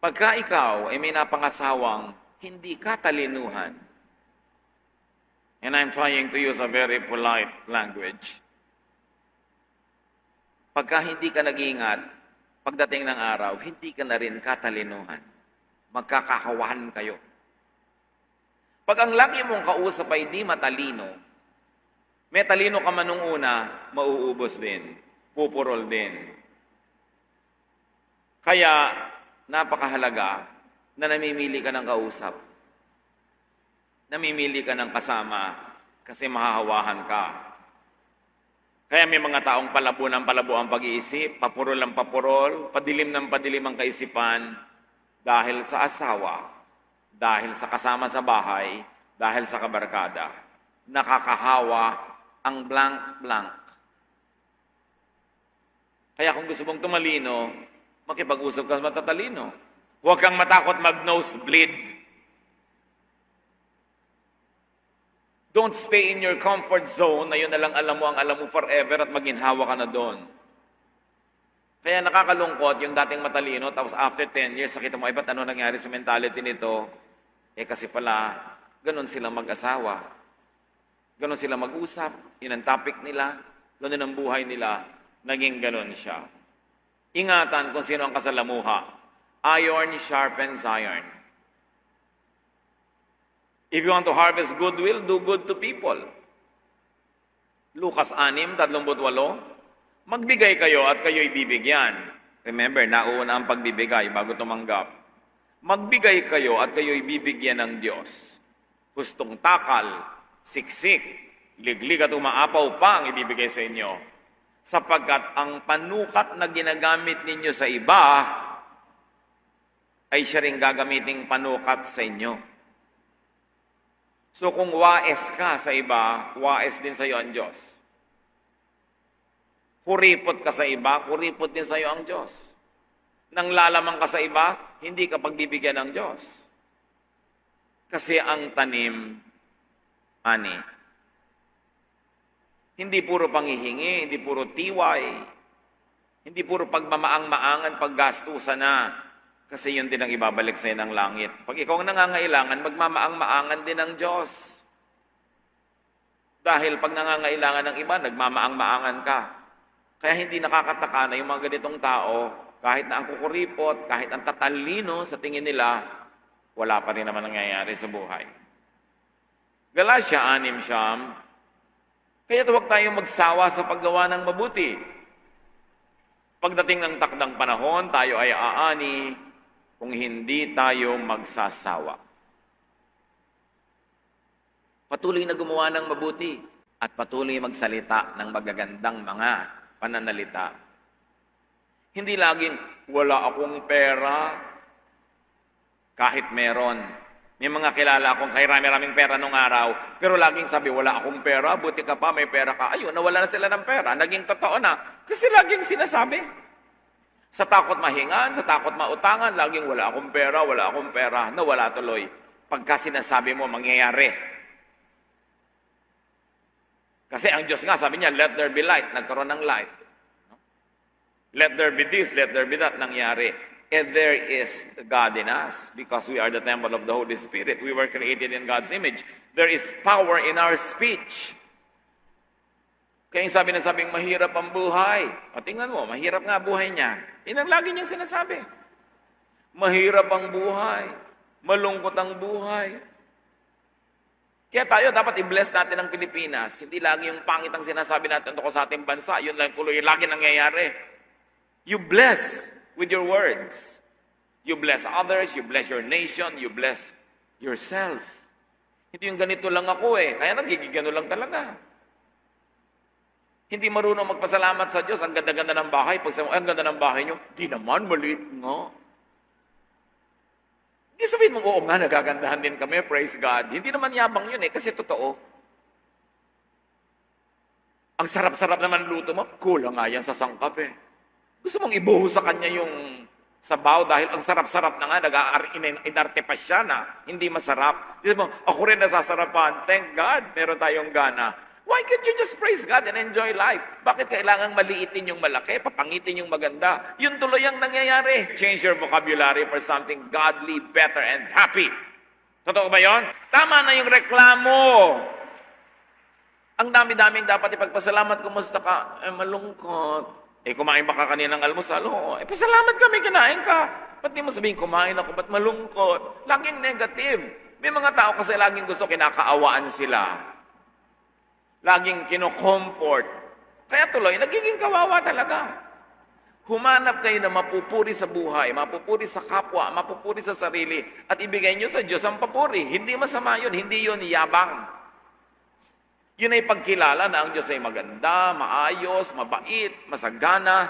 Pagka ikaw ay may napangasawang hindi katalinuhan, and I'm trying to use a very polite language, pagka hindi ka nag-iingat, pagdating ng araw, hindi ka na rin katalinuhan. Magkakahawahan kayo. Pag ang lagi mong kausap ay di matalino, may talino ka man nung una, mauubos din, pupurol din. Kaya, napakahalaga na namimili ka ng kausap. Namimili ka ng kasama kasi mahahawahan ka. Kaya may mga taong palabo ng palabo ang pag-iisip, papurol ng papurol, padilim ng padilim ang kaisipan dahil sa asawa, dahil sa kasama sa bahay, dahil sa kabarkada. Nakakahawa ang blank-blank. Kaya kung gusto mong tumalino, makipag-usap ka sa matatalino. Huwag kang matakot mag-nosebleed. Don't stay in your comfort zone na yun na lang alam mo forever at maginhawa ka na doon. Kaya nakakalungkot yung dating matalino, tapos after 10 years, nakita mo, ba't ano nangyari sa mentality nito? Kasi pala, ganun sila mag-asawa. Ganun sila mag-usap. Yun ang topic nila. Ganun ang buhay nila. Naging ganun siya. Ingatan kung sino ang kasalamuha. Iron sharpens iron. If you want to harvest goodwill, do good to people. Lucas 6:38, magbigay kayo at kayo'y bibigyan. Remember, nauna ang pagbibigay bago tumanggap. Magbigay kayo at kayo'y bibigyan ng Diyos. Hustong takal, siksik, liglig at umaapaw pa ang ibibigay sa inyo. Sapagkat ang panukat na ginagamit ninyo sa iba ay siya rin gagamiting panukat sa inyo. So kung waes ka sa iba, waes din sa iyo ang Diyos. Kuripot ka sa iba, kuripot din sa iyo ang Diyos. Nang lalamang ka sa iba, hindi ka pagbibigyan ng Diyos. Kasi ang tanim, ani. Hindi puro panghihingi, hindi puro tiway, hindi puro pagmamaang-maangan, paggastusan na. Kasi yun din ang ibabalik sa'yo ng langit. Pag ikaw ang nangangailangan, magmamaang-maangan din ng Diyos. Dahil pag nangangailangan ng iba, nagmamaang-maangan ka. Kaya hindi nakakataka na yung mga ganitong tao, kahit na ang kukuripot, kahit ang tatalino sa tingin nila, wala pa rin naman nangyayari sa buhay. Galatia 6:9, kaya huwag tayong magsawa sa paggawa ng mabuti. Pagdating ng takdang panahon, tayo ay aani kung hindi tayo magsasawa. Patuloy na gumawa ng mabuti at patuloy magsalita ng magagandang mga pananalita. Hindi laging, wala akong pera, kahit meron. May mga kilala akong kay rami-raming pera nung araw, pero laging sabi, wala akong pera, buti ka pa, may pera ka. Ayun, nawala na sila ng pera. Naging totoo na. Kasi laging sinasabi. Sa takot mahingan, sa takot mautangan, laging wala akong pera, nawala tuloy. Pagka sinasabi mo, mangyayari. Kasi ang Diyos nga, sabi niya, let there be light. Nagkaroon ng light. Let there be this, let there be that. Nangyari. And there is God in us because we are the temple of the Holy Spirit. We were created in God's image. There is power in our speech. Kaya yung sabing mahirap ang buhay. O tingnan mo, mahirap nga buhay niya. Yun ang lagi niyang sinasabi. Mahirap ang buhay. Malungkot ang buhay. Kaya tayo dapat i-bless natin ang Pilipinas. Hindi lagi yung pangit ang sinasabi natin tungkol sa ating bansa. Yun lang tuloy, lagi nangyayari. You bless with your words. You bless others, you bless your nation, you bless yourself. Hindi yung ganito lang ako kaya nagigigano lang talaga. Hindi marunong magpasalamat sa Diyos. Ang ganda-ganda ng bahay. Pag sabi mo, ang ganda ng bahay nyo, di naman, maliit nga. Hindi sabihin mo, oo nga, nagagandahan din kami, praise God. Hindi naman yabang yun kasi totoo. Ang sarap-sarap naman luto mo, kulang nga yan sa sangkap Gusto mong ibuho sa kanya yung sabaw dahil ang sarap-sarap na nga, inarte pa siya na hindi masarap. Gusto mo, ako rin nasasarapan. Thank God, meron tayong gana. Why can't you just praise God and enjoy life? Bakit kailangang maliitin yung malaki, papangitin yung maganda? Yun tuloy ang nangyayari. Change your vocabulary for something godly, better, and happy. Totoo ba yun? Tama na yung reklamo. Ang dami-daming dapat ipagpasalamat. Kumusta ka? Malungkot. Kumain ba ka kaninang almusal? Oo. Pasalamat ka, may kinain ka. Ba't di mo sabihin, kumain ako, ba't malungkot? Laging negative. May mga tao kasi laging gusto kinakaawaan sila. Laging kino-comfort. Kaya tuloy, nagiging kawawa talaga. Humanap kayo na mapupuri sa buhay, mapupuri sa kapwa, mapupuri sa sarili, at ibigay nyo sa Diyos ang papuri. Hindi masama yun, hindi yun yabang. Yun ay pagkilala na ang Diyos ay maganda, maayos, mabait, masagana,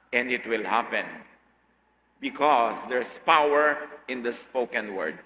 and it will happen. Because there's power in the spoken word.